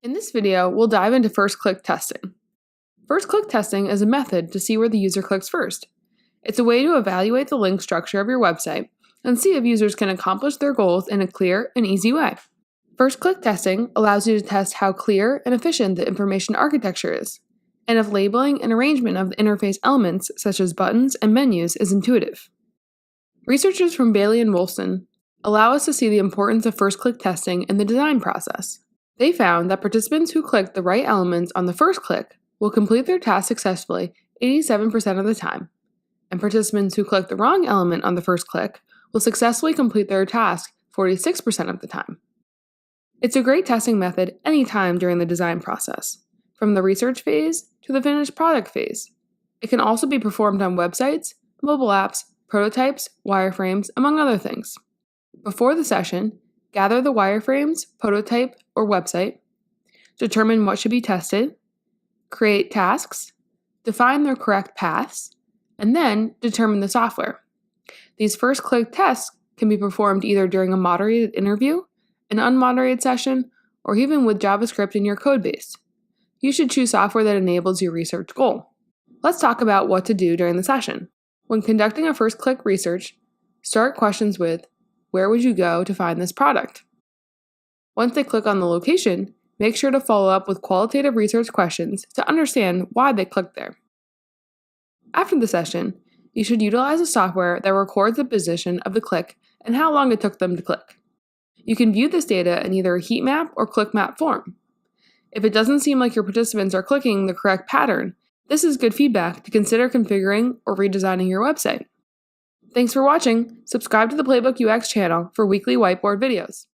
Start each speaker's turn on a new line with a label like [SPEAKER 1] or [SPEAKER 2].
[SPEAKER 1] In this video, we'll dive into first-click testing. First-click testing is a method to see where the user clicks first. It's a way to evaluate the link structure of your website and see if users can accomplish their goals in a clear and easy way. First-click testing allows you to test how clear and efficient the information architecture is, and if labeling and arrangement of the interface elements, such as buttons and menus, is intuitive. Researchers from Bailey and Wolfson allow us to see the importance of first-click testing in the design process. They found that participants who click the right elements on the first click will complete their task successfully 87% of the time, and participants who click the wrong element on the first click will successfully complete their task 46% of the time. It's a great testing method anytime during the design process, from the research phase to the finished product phase. It can also be performed on websites, mobile apps, prototypes, wireframes, among other things. Before the session, gather the wireframes, prototype, or website, determine what should be tested, create tasks, define their correct paths, and then determine the software. These first-click tests can be performed either during a moderated interview, an unmoderated session, or even with JavaScript in your codebase. You should choose software that enables your research goal. Let's talk about what to do during the session. When conducting a first-click research, start questions with, "Where would you go to find this product?" Once they click on the location, make sure to follow up with qualitative research questions to understand why they clicked there. After the session, you should utilize a software that records the position of the click and how long it took them to click. You can view this data in either a heat map or click map form. If it doesn't seem like your participants are clicking the correct pattern, this is good feedback to consider configuring or redesigning your website. Thanks for watching. Subscribe to the Playbook UX channel for weekly whiteboard videos.